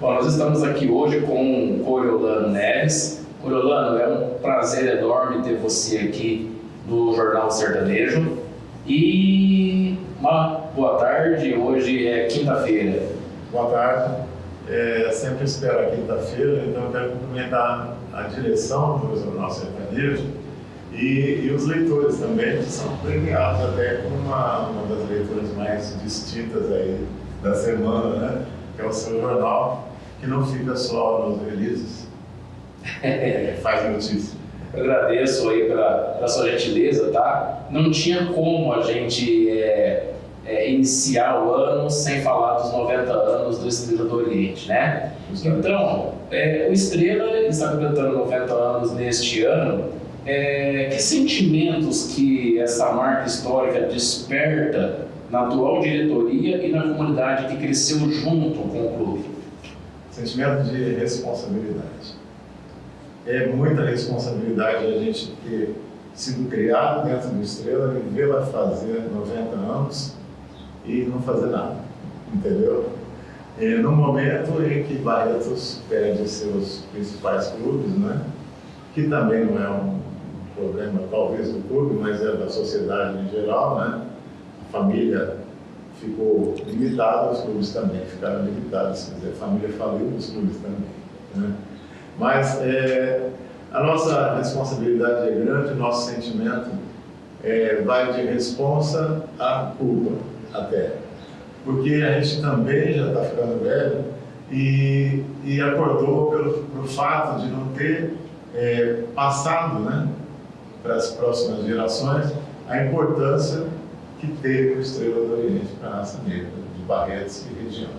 Bom, nós estamos aqui hoje com o Coriolano Neves. Coriolano, é um prazer enorme ter você aqui no Jornal Sertanejo. E uma boa tarde, hoje é quinta-feira. Boa tarde, sempre espero a quinta-feira, então eu quero cumprimentar a direção do Jornal Sertanejo e os leitores também, que são premiados até com uma das leituras mais distintas aí da semana, né? Que é o seu jornal, que não fica só nos releases, faz notícia. Eu agradeço aí pela sua gentileza, tá? Não tinha como a gente iniciar o ano sem falar dos 90 anos do Estrela do Oriente, né? Então, o Estrela está completando 90 anos neste ano. Que sentimentos que essa marca histórica desperta na atual diretoria e na comunidade que cresceu junto com o clube? Sentimento de responsabilidade. É muita responsabilidade a gente ter sido criado dentro do Estrela e vê-la fazer 90 anos e não fazer nada, entendeu? E no momento em que Barretos perde seus principais clubes, né? Que também não é um problema talvez do clube, mas é da sociedade em geral, né? A família ficou limitada, os clubes também ficaram limitados, quer dizer, a família faliu, os clubes também, né? Mas a nossa responsabilidade é grande, o nosso sentimento vai de responsa a culpa até. Porque a gente também já está ficando velho e acordou pelo fato de não ter passado, né, para as próximas gerações a importância que teve o Estrela do Oriente para a raça negra, de Barretos e região.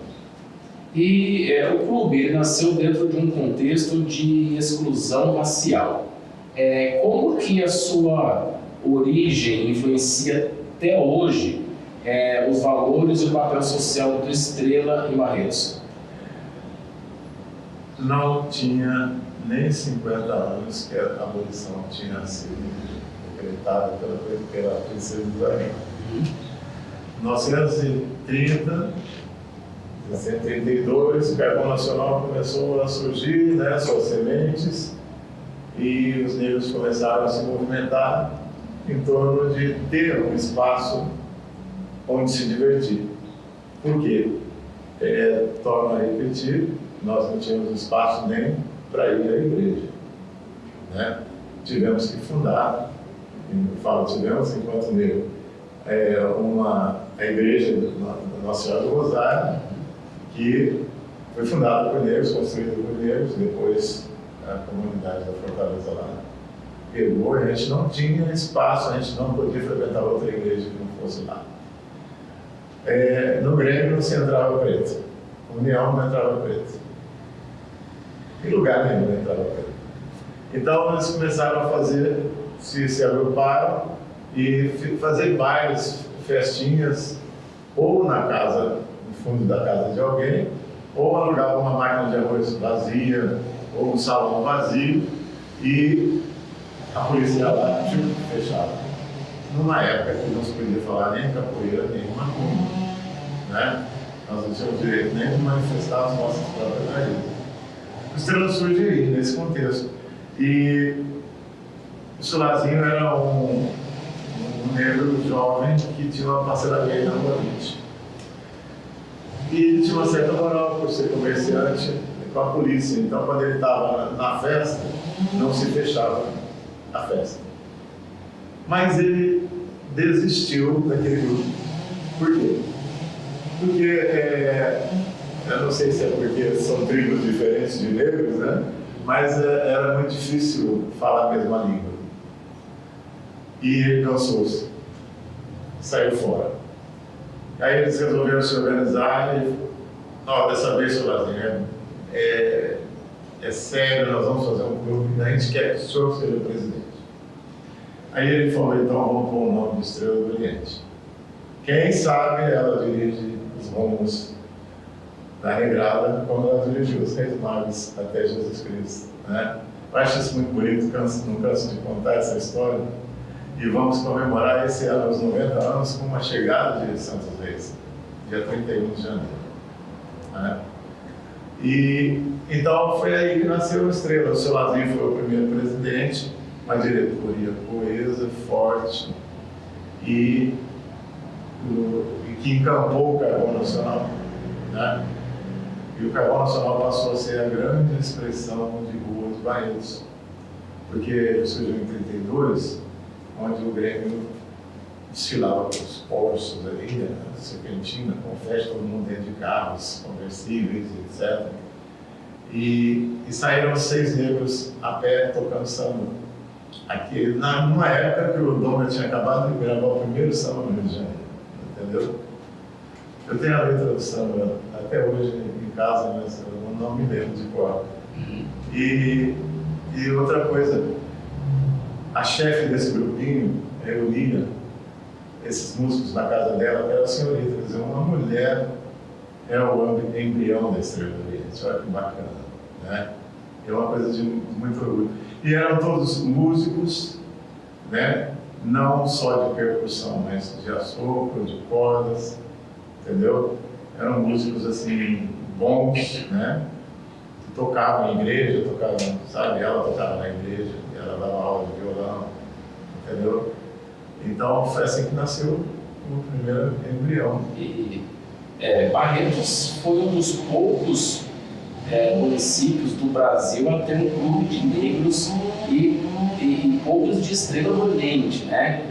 E o clube nasceu dentro de um contexto de exclusão racial. Como que a sua origem influencia até hoje os valores e o papel social do Estrela em Barretos? Não tinha nem 50 anos que a abolição tinha sido decretada pela Princesa Isabel. 1930, 1932, o Carvão Nacional começou a surgir, né, suas sementes, e os negros começaram a se movimentar em torno de ter um espaço onde se divertir. Por quê? Torno a repetir, nós não tínhamos espaço nem para ir à igreja, né? Tivemos que fundar, eu falo tivemos enquanto negro, a igreja da Nossa Senhora do Rosário, que foi fundada por negros, construída por negros, depois a comunidade da Fortaleza lá pegou, e a gente não tinha espaço, a gente não podia frequentar outra igreja que não fosse lá. No Grêmio não se entrava preto, União não entrava preto, em lugar nenhum não entrava preto. Então eles começaram a fazer, se agruparam e fazer bailes, festinhas, ou na casa, no fundo da casa de alguém, ou alugavam uma máquina de arroz vazia, ou um salão vazio, e a polícia ia lá e fechava. Numa época que não se podia falar nem capoeira, nem macumba, né? Nós não tínhamos direito nem de manifestar as nossas próprias raízes. O Estrela surge aí, nesse contexto. E o Sulazinho era um negro jovem que tinha uma parceira gay na Rua 20. E ele tinha uma certa moral por ser comerciante com a polícia. Então, quando ele estava na festa, não se fechava a festa. Mas ele desistiu daquele grupo. Por quê? Porque, eu não sei se é porque são tribos diferentes de negros, né? Mas era muito difícil falar a mesma língua. E ele cansou-se, saiu fora. Aí eles resolveram se organizar e, dessa vez, Solazinho, é sério, nós vamos fazer um clube, a gente quer que o senhor seja o presidente. Aí ele falou, então vamos pôr o nome de Estrela do Oriente. Quem sabe ela dirige os rumos da regrada, como ela dirigiu os Reis Magos até Jesus Cristo, né? Eu acho isso muito bonito, não canso de contar essa história. E vamos comemorar esse ano, os 90 anos, com uma chegada de Santos Reis, dia 31 de janeiro. Né? E então foi aí que nasceu a Estrela. O seu Lazinho foi o primeiro presidente, uma diretoria coesa, forte, e que encampou o Carvão Nacional, né? E o Carvão Nacional passou a ser a grande expressão de rua dos baianos, porque surgiu em 32, onde o Grêmio desfilava pelos postos ali, né, na Serpentina, com festa, todo mundo dentro de carros conversíveis, etc. E saíram 6 negros a pé tocando samba. Aqui, numa época que o Dom tinha acabado de gravar o primeiro samba no Rio de Janeiro, entendeu? Eu tenho a letra do samba até hoje em casa, mas eu não me lembro de qual. E outra coisa, a chefe desse grupinho, a Eulia, esses músicos na casa dela, era a senhorita, quer dizer, uma mulher é o embrião da Estrela do Oriente, olha que bacana, né? É uma coisa de muito orgulho. E eram todos músicos, né? Não só de percussão, mas de assopro, de cordas, entendeu? Eram músicos assim, bons, né? Que tocavam em igreja, tocavam, sabe? Ela tocava na igreja, ela dava aula de violão, entendeu? Então foi assim que nasceu o primeiro embrião. E Barretos foi um dos poucos municípios do Brasil a ter um clube de negros e poucos de Estrela do Oriente, né?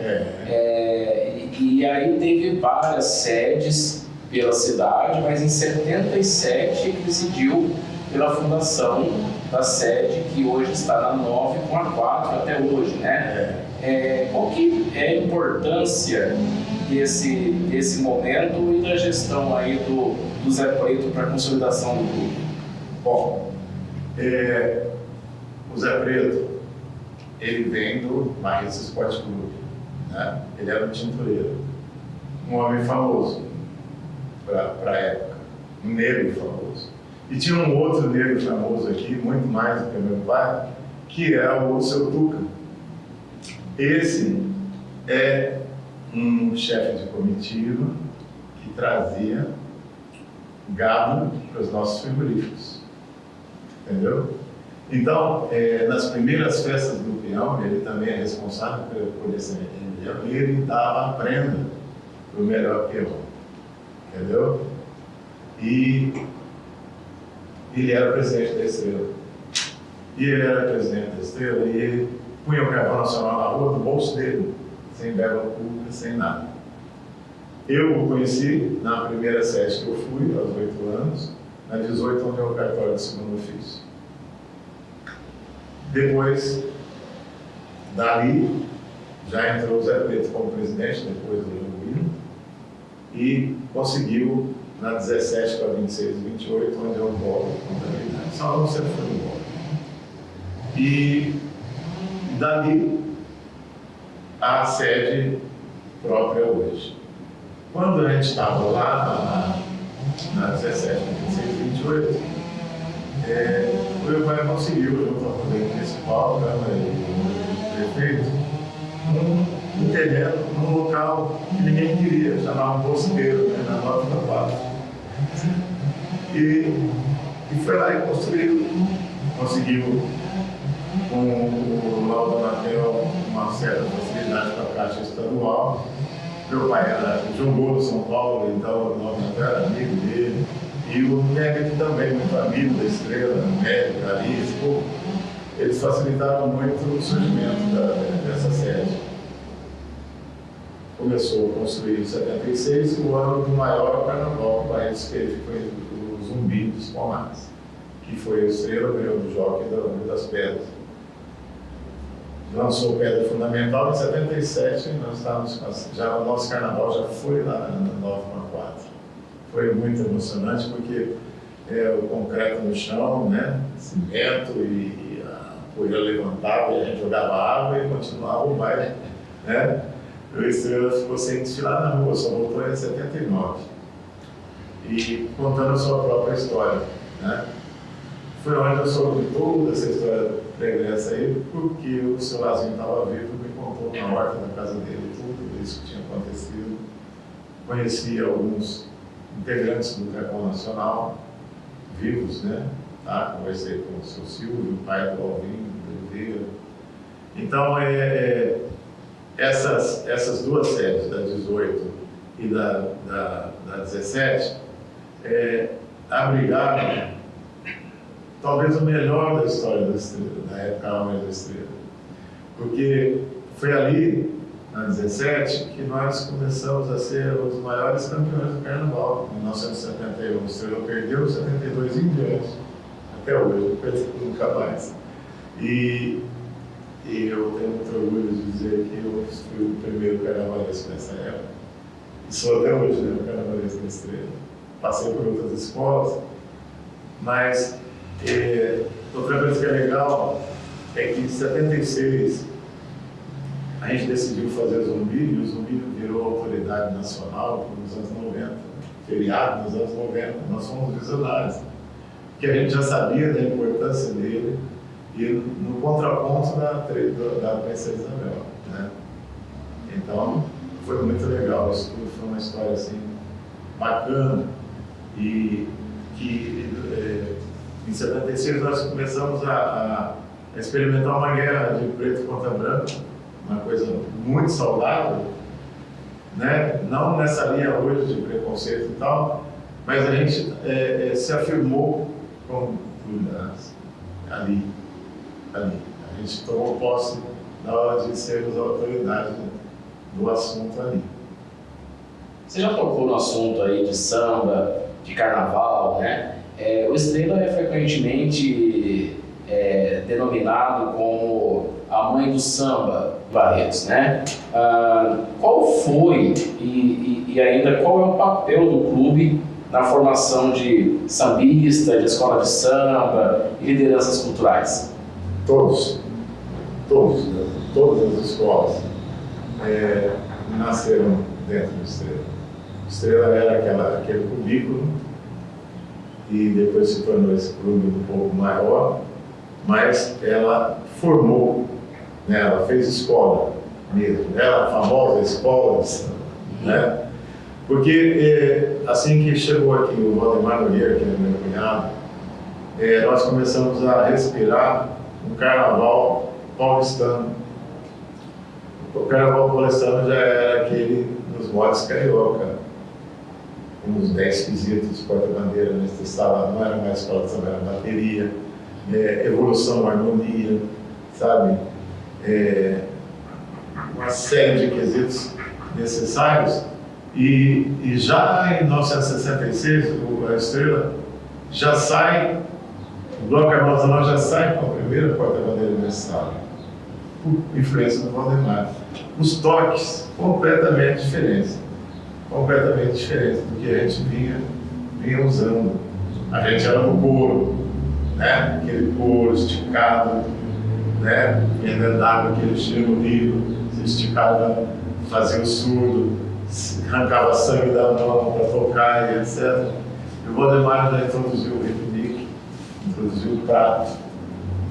E aí teve várias sedes pela cidade, mas em 77 ele decidiu pela fundação da sede que hoje está na 9 com a 4 até hoje, né? Qual que é a importância desse momento e da gestão aí do Zé Preto para a consolidação do clube? Bom, o Zé Preto, ele vem do Barretos Esporte Clube, né? Ele era um tintureiro, um homem famoso para a época, um negro famoso. E tinha um outro negro famoso aqui, muito mais do que meu pai, que é o Seu Tuca. Esse é um chefe de comitiva que trazia gado para os nossos frigoríficos, entendeu? Então, nas primeiras festas do peão, ele também é responsável por esse embrião, e ele dava a prenda para o melhor peão, entendeu? E ele era presidente da Estrela. E ele era presidente da Estrela e ele punha o Carvão Nacional na rua, no bolso dele, sem verba pública, sem nada. Eu o conheci na primeira sede que eu fui, aos 8 anos, na 18, onde é o cartório de segundo ofício. Depois, dali, já entrou o Zé Preto como presidente, depois do Janguino, e conseguiu, na 17 para 26 e 28, onde é o polo de contabilidade. Salão sempre foi no polo. E dali, a sede própria hoje. Quando a gente estava lá na 17, 26 e 28, o meu pai conseguiu, junto ao poder municipal, Câmara e prefeito, um terreno num local que ninguém queria, chamava Bosqueiro, né, na Nova da Pátria. E foi lá e construiu, conseguiu com o laudo Anatel uma certa facilidade para a Caixa Estadual. Meu pai jogou no São Paulo, então o laudo Anatel era amigo dele. E o médico também, muito amigo da Estrela, médico, Arisco. Eles facilitaram muito o surgimento dessa sede. Começou a construir em 76, o ano do maior carnaval do país, que foi o Zumbi dos Palmares, que foi a Estrela, ganhou do Jockey da Rio das Pedras. Lançou Pedra Fundamental em 77, nós estávamos já o nosso carnaval já foi lá na 9/4. Foi muito emocionante porque o concreto no chão, né, cimento e a poeira levantava e a gente jogava água e continuava o baile, né? O Estrela ficou sem desfilar na rua, só voltou em 79. E contando a sua própria história, né? Foi onde eu soube toda essa história pregressa aí, porque o seu Lazinho estava vivo e me contou na horta da casa dele tudo isso que tinha acontecido. Conheci alguns integrantes do Carvão Nacional, vivos, né? Tá? Conversei com o seu Silvio, o pai do Alvin, do Oliveira. Então, essas duas séries, da 18 e da 17, abrigaram talvez o melhor da história da Estrela, da época Alma da Estrela. Porque foi ali, na 17, que nós começamos a ser os maiores campeões do Carnaval. Em 1971, a Estrela perdeu, em 72 em diante, até hoje, nunca mais. E eu tenho muito orgulho de dizer que eu fui o primeiro carnavalesco nessa época. E sou até hoje, né, o carnavalesco da Estrela. Passei por outras escolas, mas outra coisa que é legal é que em 76 a gente decidiu fazer o Zumbi, e o Zumbi virou autoridade nacional nos anos 90, feriado nos anos 90. Nós fomos visionários, porque a gente já sabia da importância dele e no contraponto da Princesa Isabel, né? Então, foi muito legal, isso tudo foi uma história assim, bacana, e que em 76 nós começamos a experimentar uma guerra de preto contra branco, uma coisa muito saudável, né? Não nessa linha hoje de preconceito e tal, mas a gente se afirmou como ali. A gente tomou posse na hora de sermos a autoridade do assunto ali. Você já tocou no assunto aí de samba, de carnaval, né? O Estrela é frequentemente denominado como a mãe do samba Barretos, né? Qual foi e ainda qual é o papel do clube na formação de sambista, de escola de samba e lideranças culturais? Todas as escolas nasceram dentro do Estrela. O Estrela era aquele cubículo e depois se tornou esse clube um pouco maior, mas ela formou, né? Ela fez escola mesmo, ela, a famosa escola de samba, né? Porque assim que chegou aqui o Valdemar Nogueira, que é meu cunhado, nós começamos a respirar um carnaval paulistano. O carnaval paulistano já era aquele dos modos carioca, uns 10 quesitos, porta-bandeira, não era mais escola de samba, era bateria, evolução, harmonia, sabe? Uma série de quesitos necessários. E já em 1966, a Estrela já sai, o Bloco Armazenal já sai com a primeira porta-bandeira universal, por influência do Valdemar. Os toques completamente diferentes do que a gente vinha usando. A gente era no couro, né? Aquele couro esticado, né? Emendava aquele estilo livre, se esticava, fazia o surdo, arrancava sangue da mão para tocar e etc. E o Valdemar já introduziu o repique, introduziu o prato,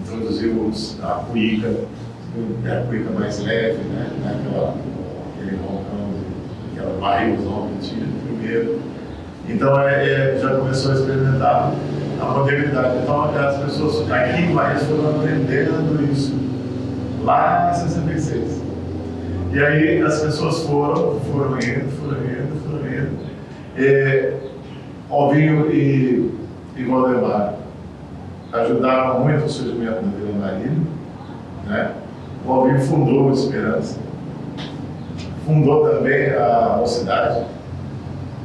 introduziu a cuíca mais leve, né? Aquele roncão, aquela barrigazão que tinha primeiro. Então já começou a experimentar a modernidade. Então as pessoas aqui em Paris foram aprendendo isso lá em 66. E aí as pessoas foram indo. Alvinho e Valdemar ajudaram muito o surgimento da Vila Marília, né? O Alvinho fundou a Esperança, fundou também a Mocidade,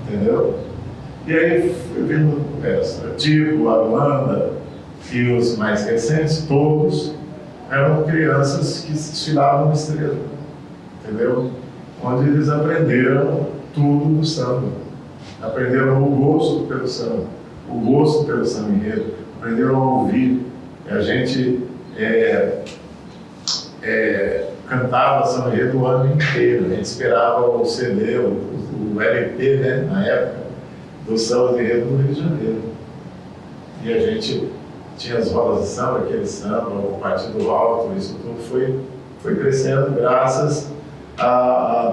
entendeu? E aí foi vindo Tico, a Luanda e os mais recentes, todos eram crianças que desfilavam Estrela, entendeu? Onde eles aprenderam tudo do samba, aprenderam o gosto pelo samba, o gosto pelo samba enredo, aprenderam a ouvir. A gente cantava samba enredo o ano inteiro, a gente esperava o CD, o LP, né, na época, do samba de enredo no Rio de Janeiro. E a gente tinha as rodas de samba, aquele samba, o Partido Alto, isso tudo foi crescendo graças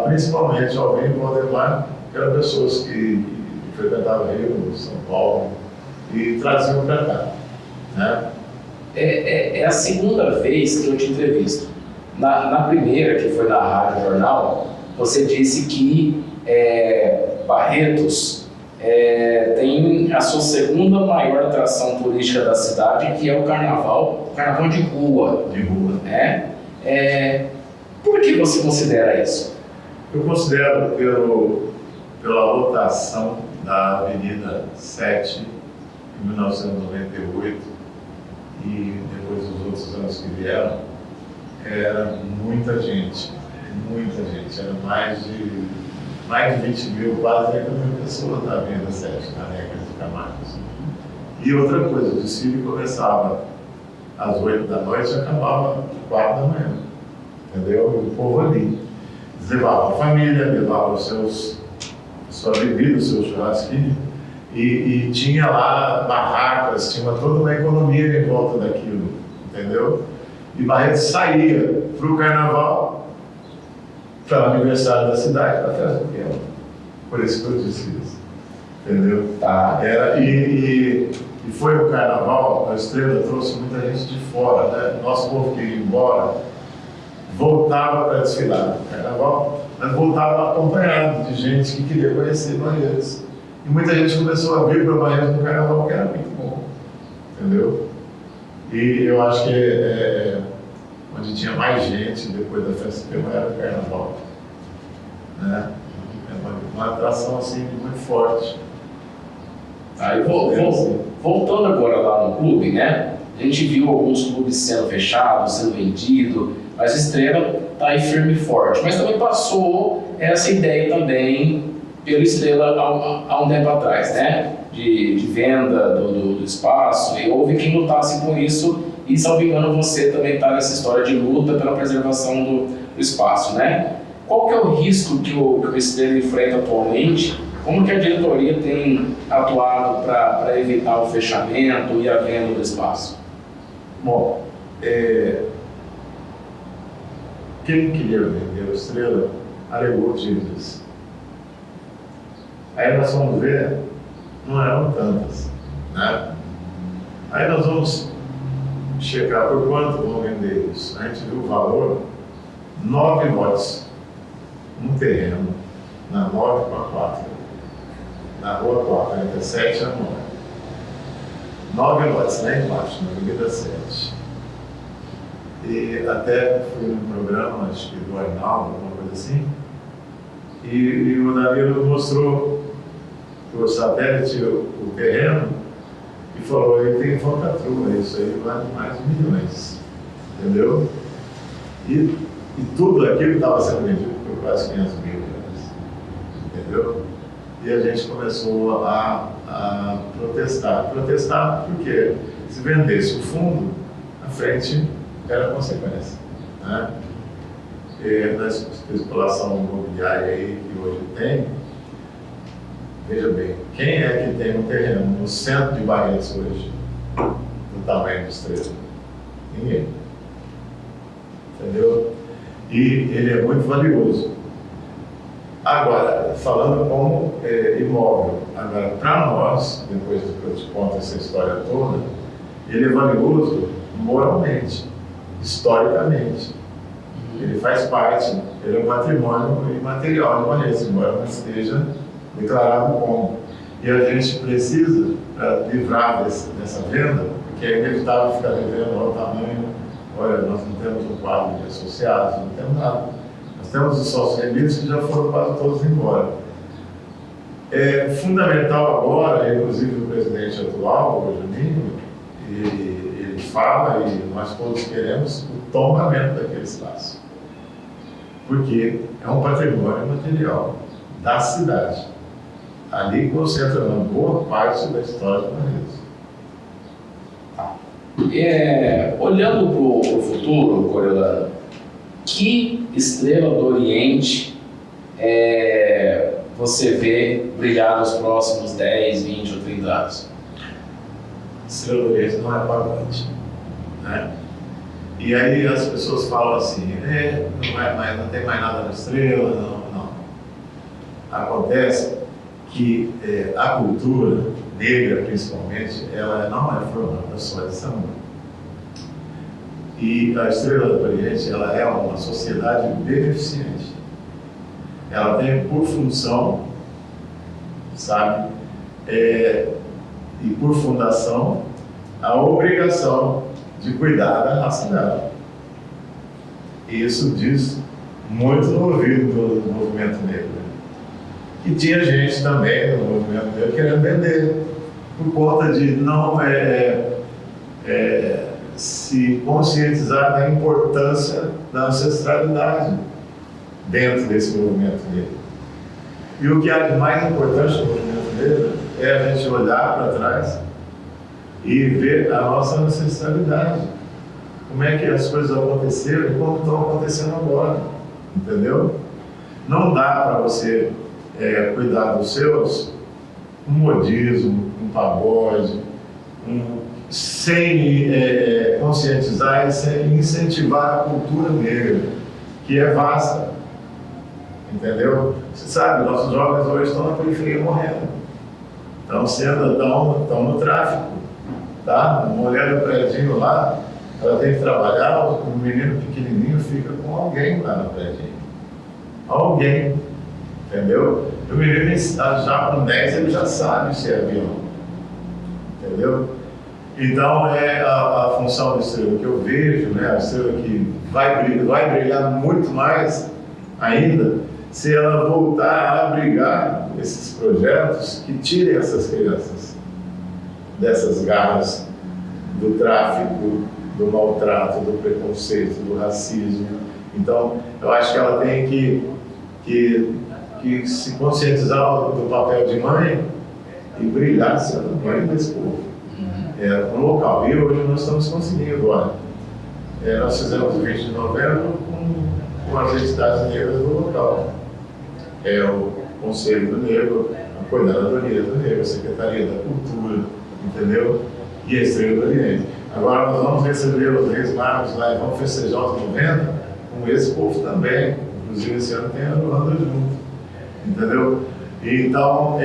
principalmente ao Alvinho e Valdemar, que eram pessoas que frequentavam Rio, São Paulo, e traziam para cá, né? É a segunda vez que eu te entrevisto. Na primeira, que foi na Rádio Jornal, você disse que Barretos tem a sua segunda maior atração turística da cidade, que é o carnaval de rua. De rua. Né? Por que você considera isso? Eu considero pela lotação da Avenida 7 em 1998 e depois dos outros anos que vieram, era muita gente, era mais de 20 mil, quase 30 mil pessoas na Avenida 7, na década de Camargo. E outra coisa, o desfile começava às 8 da noite e acabava às 4 da manhã, entendeu? E o povo ali. Eles levavam a família, levavam sua bebida, o seu churrasquinho, e tinha lá barracas, tinha toda uma economia em volta daquilo, entendeu? E Barretos saía para o carnaval, para o aniversário da cidade, para a festa do peão. Por isso que eu disse isso, entendeu? Tá. E foi o carnaval, a Estrela trouxe muita gente de fora, né? Nosso povo que ia embora, voltava para desfilar no carnaval, mas voltava acompanhado de gente que queria conhecer Barretos. E muita gente começou a vir para Barretos no carnaval, que era muito bom, entendeu? E eu acho que onde tinha mais gente depois da festa do peão era o carnaval, né? É uma atração assim muito forte. Aí voltando agora lá no clube, né? A gente viu alguns clubes sendo fechados, sendo vendidos, mas a Estrela está aí firme e forte. Mas também passou essa ideia também pelo Estrela há um tempo atrás, né? De venda do espaço, e houve quem lutasse por isso, e, salvo engano, você também está nessa história de luta pela preservação do espaço, né? Qual que é o risco que o Estrela enfrenta atualmente? Como que a diretoria tem atuado para evitar o fechamento e a venda do espaço? Bom, quem queria vender a Estrela alegou dívidas. Aí nós vamos ver, não eram tantas, né? Aí nós vamos checar por quanto vão vender isso. A gente viu o valor, 9 lotes, um terreno, na 9 com a 4, na rua 4, entre 7 e a 9. 9 lotes lá embaixo, na Avenida 7. E até fui num programa, acho que do Arnaldo, alguma coisa assim, e o Danilo mostrou o satélite, o terreno, e falou, ele tem falcatrua, isso aí vale mais de milhões, entendeu? E tudo aquilo estava sendo vendido por quase 500 mil reais, entendeu? E a gente começou a protestar. Protestar porque se vendesse o fundo, a frente era consequência, né? E na especulação imobiliária aí que hoje tem, veja bem, quem é que tem um terreno no centro de Barretos hoje, do tamanho do Estrela? Ninguém. Entendeu? E ele é muito valioso. Agora, falando como imóvel, agora para nós, depois que eu te conto essa história toda, ele é valioso moralmente, historicamente. Ele faz parte, ele é um patrimônio imaterial de Barretos, embora não esteja declarado como. E a gente precisa, para livrar dessa venda, porque é inevitável ficar devendo ao tamanho, olha, nós não temos um quadro de associados, não temos nada. Nós temos os sócios remedios que já foram quase todos embora. É fundamental agora, inclusive o presidente atual, o Juninho, ele fala, e nós todos queremos, o tombamento daquele espaço. Porque é um patrimônio material da cidade. Ali concentra uma boa parte da história do Barretos. Olhando para o futuro, Coriolano, que estrela do Oriente você vê brilhar nos próximos 10, 20 ou 30 anos? Estrela do Oriente não é pagode, né? E aí as pessoas falam assim, não tem mais nada na Estrela, não. Acontece que a cultura negra principalmente, ela não é formada só de samba. E a Estrela do Oriente, ela é uma sociedade beneficente. Ela tem por função, sabe, e por fundação, a obrigação de cuidar da raça dela. E isso diz muito no ouvido do movimento negro. E tinha gente também no movimento negro querendo vender, por conta de não se conscientizar da importância da ancestralidade dentro desse movimento negro. E o que há de mais importante no movimento negro é a gente olhar para trás e ver a nossa ancestralidade. Como é que as coisas aconteceram e como estão acontecendo agora, entendeu? Não dá para você cuidar dos seus um modismo, um pagode, sem conscientizar e sem incentivar a cultura negra, que é vasta, entendeu? Você sabe, nossos jovens hoje estão na periferia morrendo, estão no tráfico, tá? Uma mulher do predinho lá, ela tem que trabalhar, o menino pequenininho fica com alguém lá no predinho, alguém, entendeu? O menino já com 10 ele já sabe se é avião, entendeu? Então a função da estrela que eu vejo, né, a estrela que vai brilhar muito mais ainda, se ela voltar a abrigar esses projetos que tirem essas crianças dessas garras do tráfico, do maltrato, do preconceito, do racismo. Então, eu acho que ela tem que se conscientizar do papel de mãe e brilhar sendo mãe desse povo. No local. E hoje nós estamos conseguindo agora. Nós fizemos o 20 de novembro com as entidades negras do local. O Conselho do Negro, a Coordenadoria do Negro, a Secretaria da Cultura, entendeu? E a Estrela do Oriente. Agora nós vamos receber os Reis Magos lá e vamos festejar os 90 com esse povo também. Inclusive esse ano tem a Luanda junto, entendeu? Então,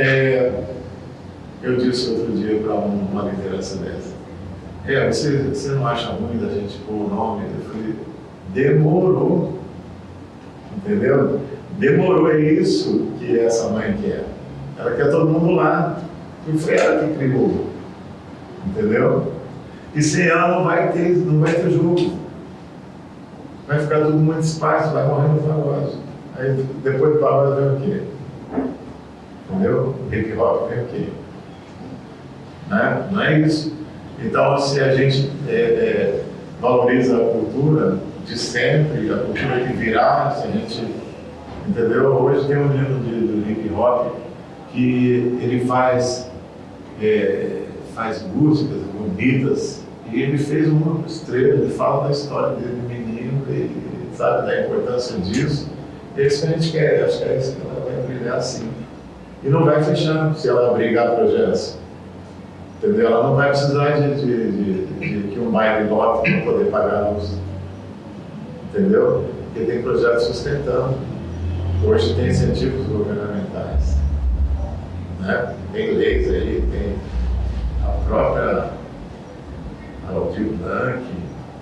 eu disse outro dia para uma liderança dessa, você não acha ruim da gente pôr o nome? Eu falei, demorou, entendeu? Demorou, é isso que essa mãe quer. Ela quer todo mundo lá, porque foi ela que criou, entendeu? E sem ela não vai ter jogo. Vai ficar tudo muito espaço, vai morrer no pagode. Aí depois do pagode vem o quê? Entendeu? O hip hop vem o quê? Né? Não é isso. Então, se a gente valoriza a cultura de sempre, a cultura que virá, se a gente, entendeu? Hoje tem um menino do hip hop que ele faz músicas bonitas e ele fez uma estrela, ele fala da história dele, do menino, ele sabe da importância disso. É isso que a gente quer, acho que é isso que ela vai brilhar assim. E não vai fechando se ela abrigar projetos. Entendeu? Ela não vai precisar de que um baile lote para poder pagar a luz. Entendeu? Porque tem projetos sustentando. Hoje tem incentivos governamentais. Né? Tem leis aí, tem a própria Aldir Blanc,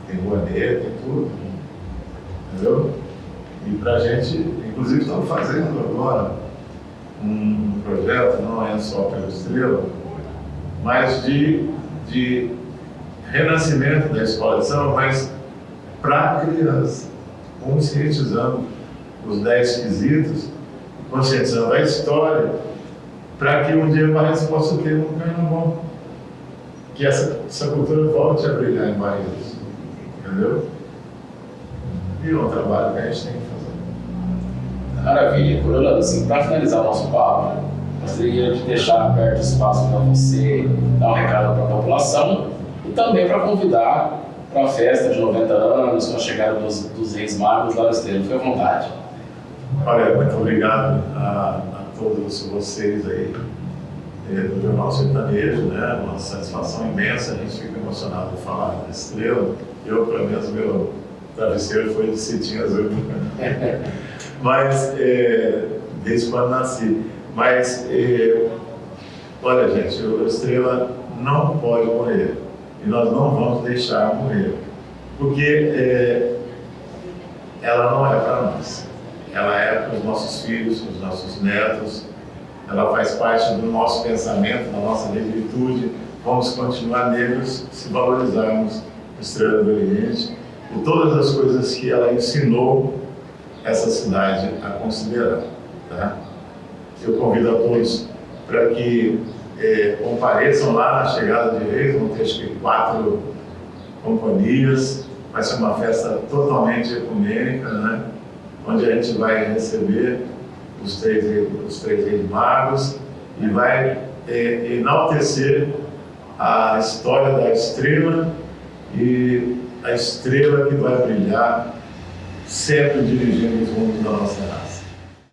tem Rouanet, tem tudo. Entendeu? E para a gente, inclusive estamos fazendo agora um projeto, não é só pela Estrela, mas de renascimento da escola de samba, mas para a criança, conscientizando os 10 quesitos, conscientizando a história, para que um dia mais possa ter um carnaval, que essa cultura volte a brilhar em Barreiros, entendeu? E é um trabalho que a gente tem que fazer. Maravilha. Corolla, assim, para finalizar o nosso papo, gostaria de deixar aberto espaço para você dar um recado para a população e também para convidar para a festa de 90 anos, com a chegada dos Reis Magos lá no Estrela. Fique à vontade. Olha, muito obrigado a todos vocês aí do Jornal Sertanejo, né? Uma satisfação imensa, a gente fica emocionado de falar da Estrela. Eu, pelo menos, meu travesseiro foi de cetim azul. Mas, desde quando nasci. Mas olha gente, a estrela não pode morrer e nós não vamos deixar morrer, porque ela não é para nós, ela é para os nossos filhos, para os nossos netos, ela faz parte do nosso pensamento, da nossa negritude. Vamos continuar negros se valorizarmos a Estrela do Oriente e todas as coisas que ela ensinou essa cidade a considerar. Tá? Eu convido a todos para que compareçam lá na chegada de Reis. Vão ter acho que 4 companhias, vai ser uma festa totalmente ecumênica, né? Onde a gente vai receber os três reis magos e vai enaltecer a história da estrela e a estrela que vai brilhar sempre dirigindo os rumos da nossa raça.